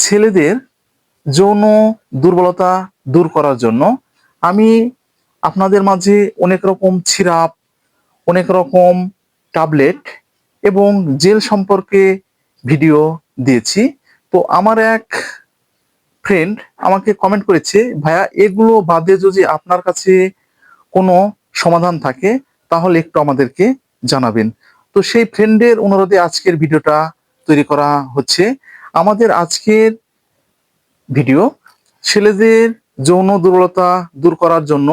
ছেলেদের যৌন দুর্বলতা দূর করার জন্য আমি আপনাদের মাঝে অনেক রকম সিরাপ, অনেক রকম ট্যাবলেট এবং জেল সম্পর্কে ভিডিও দিয়েছি। তো আমার এক ফ্রেন্ড আমাকে কমেন্ট করেছে, ভাইয়া এগুলো বাদে যদি আপনার কাছে কোনো সমাধান থাকে তাহলে একটু আমাদেরকে জানাবেন। তো সেই ফ্রেন্ডের অনুরোধে আজকের ভিডিওটা তৈরি করা হচ্ছে। আমাদের আজকের ভিডিও ছেলেদের যৌন দুর্বলতা দূর করার জন্য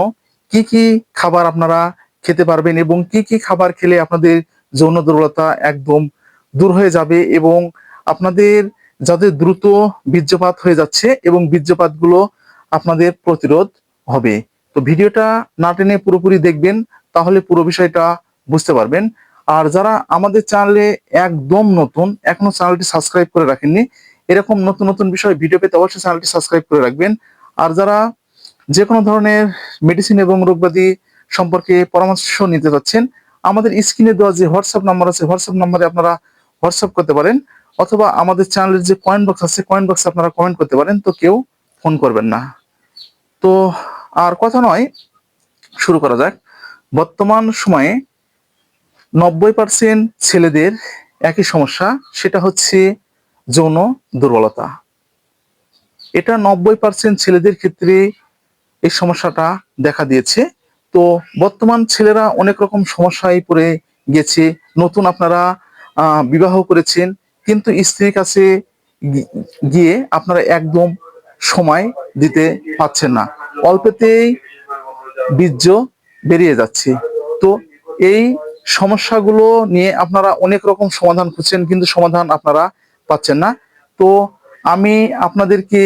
কি কি খাবার আপনারা খেতে পারবেন এবং কি কি খাবার খেলে আপনাদের যৌন দুর্বলতা একদম দূর হয়ে যাবে এবং আপনাদের যাদের দ্রুত বীর্যপাত হয়ে যাচ্ছে এবং বীর্যপাতগুলো আপনাদের প্রতিরোধ হবে। তো ভিডিওটা না টেনে পুরোপুরি দেখবেন, তাহলে পুরো বিষয়টা বুঝতে পারবেন। আর যারা আমাদের চ্যানেলে একদম নতুন, এখনো চ্যানেলটি সাবস্ক্রাইব করে রাখেননি, এরকম নতুন নতুন বিষয় ভিডিও পেতে অবশ্যই চ্যানেলটি সাবস্ক্রাইব করে রাখবেন। আর যারা যে কোনো ধরনের মেডিসিন এবং রোগব্যাধি সম্পর্কে পরামর্শ নিতে চাচ্ছেন, আমাদের স্ক্রিনে দেওয়া যে হোয়াটসঅ্যাপ নাম্বার আছে, হোয়াটসঅ্যাপ নাম্বারে আপনারা হোয়াটসঅ্যাপ করতে পারেন, অথবা আমাদের চ্যানেলের যে কমেন্ট বক্স আছে, কমেন্ট বক্সে আপনারা কমেন্ট করতে পারেন। তো কেউ ফোন করবেন না। তো আর কথা নয়, শুরু করা যাক। বর্তমান সময়ে 90% ছেলেদের একই সমস্যা, সেটা হচ্ছে যৌন দুর্বলতা। এটা 90% ছেলেদের ক্ষেত্রে এই সমস্যাটা দেখা দিয়েছে। তো বর্তমান ছেলেরা অনেক রকম সমস্যায় পড়ে গেছে। নতুন আপনারা বিবাহ করেছেন, কিন্তু স্ত্রীর কাছে গিয়ে আপনারা একদম সময় দিতে পারছেন না, অল্পতেই বীর্য বেরিয়ে যাচ্ছে। তো এই সমস্যাগুলো নিয়ে আপনারা অনেক রকম সমাধান খুঁজছেন, কিন্তু সমাধান আপনারা পাচ্ছেন না। তো আমি আপনাদেরকে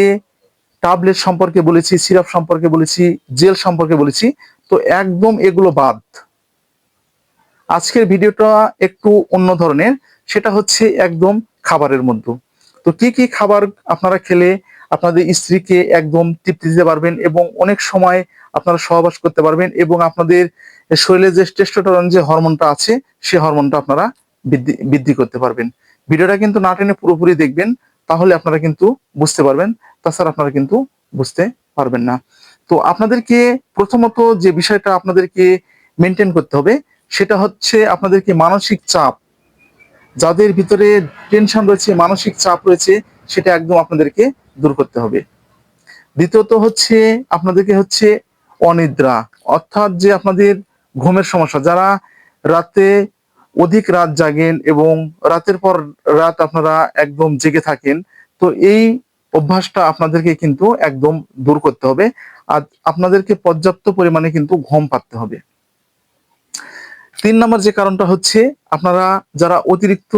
ট্যাবলেট সম্পর্কে বলেছি, সিরাপ সম্পর্কে বলেছি, জেল সম্পর্কে বলেছি। তো একদম এগুলো বাদ। আজকের ভিডিওটা একটু অন্য ধরনের, সেটা হচ্ছে একদম খাবারের মধ্যে। তো কি কি খাবার আপনারা খেলে আপনাদের স্ত্রীকে একদম তৃপ্তি দিতে পারবেন এবং অনেক সময় আপনারা সহবাস করতে পারবেন এবং আপনাদের শরীরে যে টেস্টোস্টেরন যে হরমোনটা আছে, সেই হরমোনটা আপনারা বৃদ্ধি করতে পারবেন। ভিডিওটা কিন্তু না টেনে পুরোপুরি দেখবেন, তাহলে আপনারা কিন্তু বুঝতে পারবেন, তাছাড়া আপনারা কিন্তু বুঝতে পারবেন না। তো আপনাদেরকে প্রথমত যে বিষয়টা আপনাদেরকে মেনটেন করতে হবে, সেটা হচ্ছে আপনাদেরকে মানসিক চাপ, যাদের ভিতরে টেনশন রয়েছে, মানসিক চাপ রয়েছে, সেটা একদম আপনাদেরকে দূর করতে হবে। দ্বিতীয়ত হচ্ছে আপনাদেরকে হচ্ছে অনিদ্রা, অর্থাৎ যে আপনাদের ঘুমের সমস্যা, যারা রাতে অধিক রাত জাগেন এবং রাতের পর রাত আপনারা একদম জেগে থাকেন, তো এই অভ্যাসটা আপনাদেরকে কিন্তু একদম দূর করতে হবে। আর আপনাদেরকে পর্যাপ্ত পরিমাণে কিন্তু ঘুম পাতে হবে। 3 নম্বর যে কারণটা হচ্ছে, আপনারা যারা অতিরিক্ত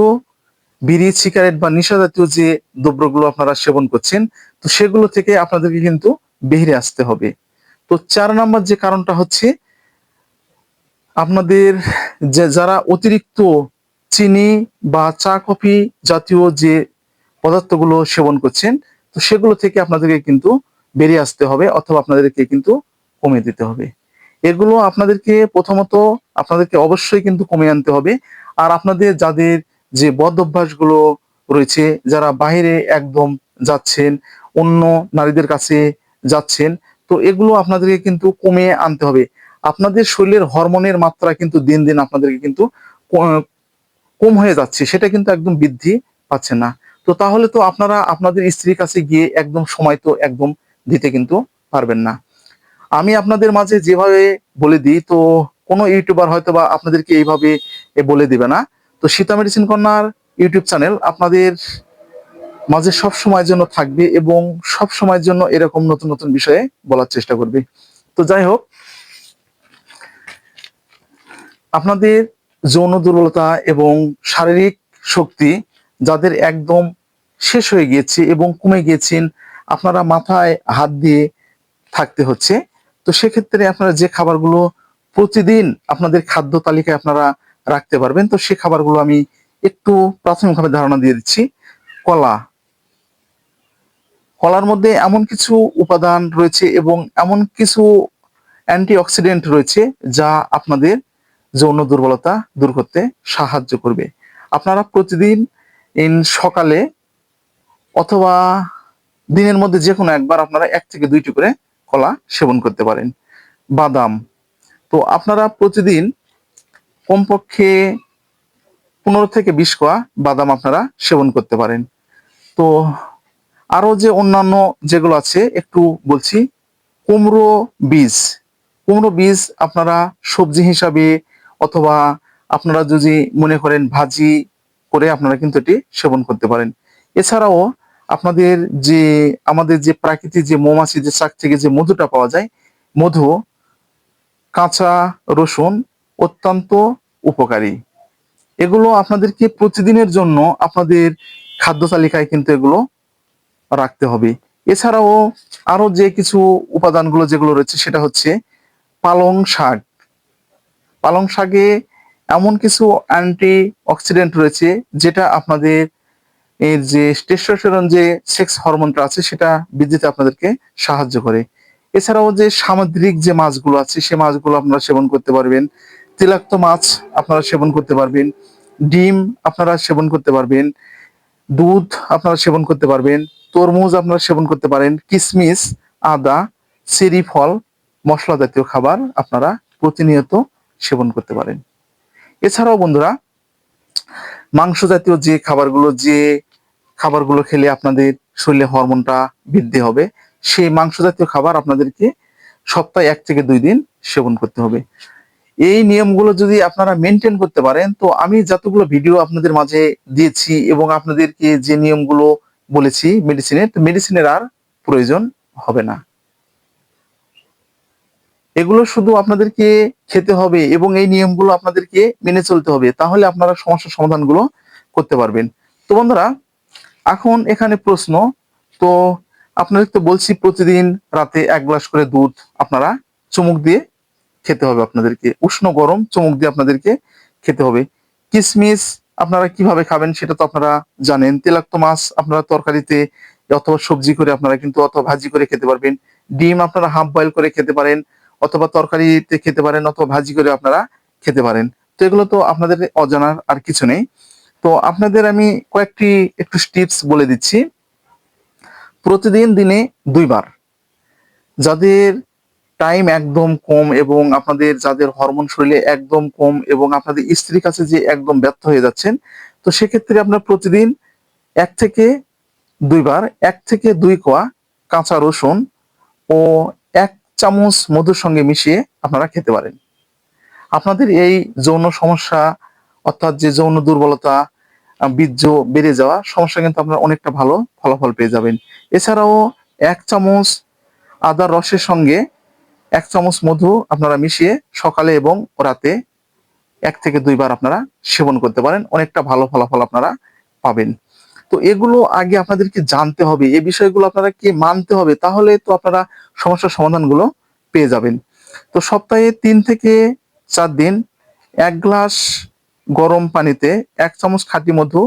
বিড়ি, সিগারেট বা নেশা জাতীয় যে দ্রব্যগুলো আপনারা সেবন করছেন, তো সেগুলো থেকে আপনাদেরকে কিন্তু বেরিয়ে আসতে হবে। তো 4 নম্বর যে কারণটা হচ্ছে, আপনাদের যারা অতিরিক্ত চিনি বা চা কফি জাতীয় যে পদার্থগুলো সেবন করছেন, তো সেগুলো থেকে আপনাদেরকে কিন্তু বেরিয়ে আসতে হবে, অথবা আপনাদেরকে কিন্তু কমিয়ে দিতে হবে। এগুলো আপনাদেরকে প্রথমত আপনাদেরকে অবশ্যই কিন্তু কমিয়ে আনতে হবে। আর আপনাদের যাদের যে বদ অভ্যাসগুলো রয়েছে, যারা বাইরে একদম যাচ্ছেন, অন্য নারীদের কাছে যাচ্ছেন, তো এগুলো আপনাদেরকে কিন্তু কমিয়ে আনতে হবে। আপনাদের শরীরের হরমোনের মাত্রা কিন্তু দিন দিন আপনাদেরকে কিন্তু কম হয়ে যাচ্ছে, সেটা কিন্তু একদম বৃদ্ধি পাচ্ছে না। তো তাহলে তো আপনারা আপনাদের স্ত্রীর কাছে গিয়ে একদম সময় তো একদম দিতে কিন্তু পারবেন না। আমি আপনাদের মাঝে যেভাবে বলে দিই, তো কোনো ইউটিউবার হয়তো বা আপনাদেরকে এইভাবে বলে দিবে না। তো Sita medicine corner YouTube channel আপনাদের মাঝে সব সময়ের জন্য থাকবে এবং সব সময়ের জন্য এরকম নতুন নতুন বিষয়ে বলার চেষ্টা করবে। তো যাই হোক, আপনাদের যৌন দুর্বলতা এবং শারীরিক শক্তি যাদের একদম শেষ হয়ে গিয়েছে এবং কমে গিয়েছেন, আপনারা মাথায় হাত দিয়ে থাকতে হচ্ছে, তো সেক্ষেত্রে আপনারা যে খাবারগুলো প্রতিদিন আপনাদের খাদ্য তালিকায় আপনারা রাখতে পারবেন, তো সেই খাবারগুলো আমি একটু প্রাথমিকভাবে ধারণা দিয়ে দিচ্ছি। কলা, কলার মধ্যে এমন কিছু উপাদান রয়েছে এবং এমন কিছু অ্যান্টিঅক্সিডেন্ট রয়েছে যা আপনাদের যৌন দুর্বলতা দূর করতে সাহায্য করবে। আপনারা প্রতিদিন সকালে অথবা দিনের মধ্যে যে কোনো একবার আপনারা 1 থেকে 2টি করে কলা সেবন করতে পারেন। বাদাম, তো আপনারা প্রতিদিন কমপক্ষে 15 থেকে 20 কোয়া বাদাম আপনারা সেবন করতে পারেন। তো আরো যে অন্যান্য যেগুলো আছে একটু বলছি। কুমড়ো বীজ, কুমড়ো বীজ আপনারা সবজি হিসাবে অথবা আপনারা যদি মনে করেন ভাজি করে আপনারা কিন্তু এটি সেবন করতে পারেন। এছাড়াও আপনাদের যে আমাদের যে প্রাকৃতিক যে মৌমাছি যে চাক থেকে যে মধুটা পাওয়া যায়, মধু, কাঁচা রসুন অত্যন্ত উপকারী। এগুলো আপনাদেরকে প্রতিদিনের জন্য আপনাদের খাদ্য তালিকায় কিন্তু এগুলো রাখতে হবে। এছাড়াও আরো যে কিছু উপাদানগুলো যেগুলো রয়েছে সেটা হচ্ছে পালং শাক। পালং শাকে এমন কিছু অ্যান্টি অক্সিডেন্ট রয়েছে যেটা আপনাদের এর যে টেস্টোস্টেরন যে সেক্স হরমোনটা আছে সেটা বৃদ্ধিতে আপনাদেরকে সাহায্য করে। এছাড়াও যে সামুদ্রিক যে মাছগুলো আছে সে মাছগুলো আপনারা সেবন করতে পারবেন। তৈলাক্ত মাছ আপনারা সেবন করতে পারবেন। ডিম আপনারা সেবন করতে পারবেন। দুধ আপনারা সেবন করতে পারবেন। তরমুজ আপনারা সেবন করতে পারেন। কিশমিশ, আদা, চেরি ফল, মশলা জাতীয় খাবার আপনারা প্রতিনিয়ত সেবন করতে পারেন। এছাড়াও বন্ধুরা মাংস জাতীয় যে খাবারগুলো খেলে আপনাদের শরীরে হরমোনটা বৃদ্ধি হবে, সেই মাংস জাতীয় খাবার আপনাদেরকে সপ্তাহে 1 থেকে 2 দিন সেবন করতে হবে। এই নিয়মগুলো যদি আপনারা মেনটেন করতে পারেন, তো আমি যতগুলো ভিডিও আপনাদের মাঝে দিয়েছি এবং আপনাদেরকে যে নিয়মগুলো বলেছি মেডিসিনের আর প্রয়োজন হবে না। এগুলো শুধু আপনাদেরকে খেতে হবে এবং এই নিয়মগুলো আপনাদেরকে মেনে চলতে হবে, তাহলে আপনারা সমস্যার সমাধানগুলো করতে পারবেন। তো বন্ধুরা, এখন এখানে প্রশ্ন, তো আপনাদের তো বলছি প্রতিদিন রাতে 1 গ্লাস করে দুধ আপনারা চুমুক দিয়ে খেতে হবে, আপনাদেরকে উষ্ণ গরম চুমুক দিয়ে আপনাদেরকে খেতে হবে। কিশমিশ আপনারা কিভাবে খাবেন সেটা তো আপনারা জানেন। তৈলাক্ত মাছ আপনারা তরকারিতে অথবা সবজি করে আপনারা কিন্তু অথবা ভাজি করে খেতে পারবেন। ডিম আপনারা হাফ বয়েল করে খেতে পারেন অথবা তরকারিতে খেতে পারেন অথবা ভাজি করে আপনারা খেতে পারেন। তো এগুলো তো আপনাদের অজানার আর কিছু নেই। তো আপনাদের আমি কয়েকটি একটু টিপস বলে দিচ্ছি। প্রতিদিন দিনে 2 বার, যাদের টাইম একদম কম এবং আপনাদের যাদের হরমোন শরীরে একদম কম এবং আপনাদের স্ত্রীর কাছে যে একদম ব্যর্থ হয়ে যাচ্ছেন, তো সেক্ষেত্রে আপনার প্রতিদিন 1 থেকে 2 বার 1 থেকে 2 কোয়া কাঁচা রসুন ও 1 চামচ মধুর সঙ্গে মিশিয়ে আপনারা খেতে পারেন। আপনাদের এই যৌন সমস্যা অর্থাৎ যে যৌন দুর্বলতা, বীর্য বেড়ে যাওয়া সমস্যা কিন্তু আপনারা অনেকটা ভালো ফলাফল পেয়ে যাবেন। এছাড়াও 1 চামচ আদার রসের সঙ্গে 1 চামচ মধু আপনারা মিশিয়ে সকালে এবং রাতে 1 থেকে 2 বার আপনারা সেবন করতে পারেন। অনেকটা ভালো ফলাফল আপনারা পাবেন। তো এগুলো আগে আপনাদেরকে জানতে হবে, এই বিষয়গুলো আপনারা কি মানতে হবে, তাহলে তো আপনারা সমস্যার সমাধানগুলো পেয়ে যাবেন। তো সপ্তাহে 3 থেকে 4 দিন 1 গ্লাস গরম পানিতে 1 চামচ খাঁটি মধু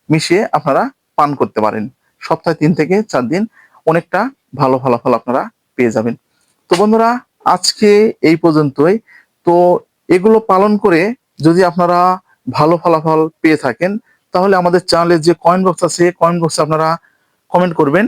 মিশিয়ে আপনারা পান করতে পারেন। সপ্তাহে 3 থেকে 4 দিন অনেকটা ভালো ফলাফল আপনারা পেয়ে যাবেন। তো বন্ধুরা, আজকে এই পর্যন্তই। তো এগুলো পালন করে যদি আপনারা ভালো ফলাফল পেয়ে থাকেন, তাহলে আমাদের চ্যানেলের যে কমেন্ট বক্স আছে কমেন্ট বক্সে আপনারা কমেন্ট করবেন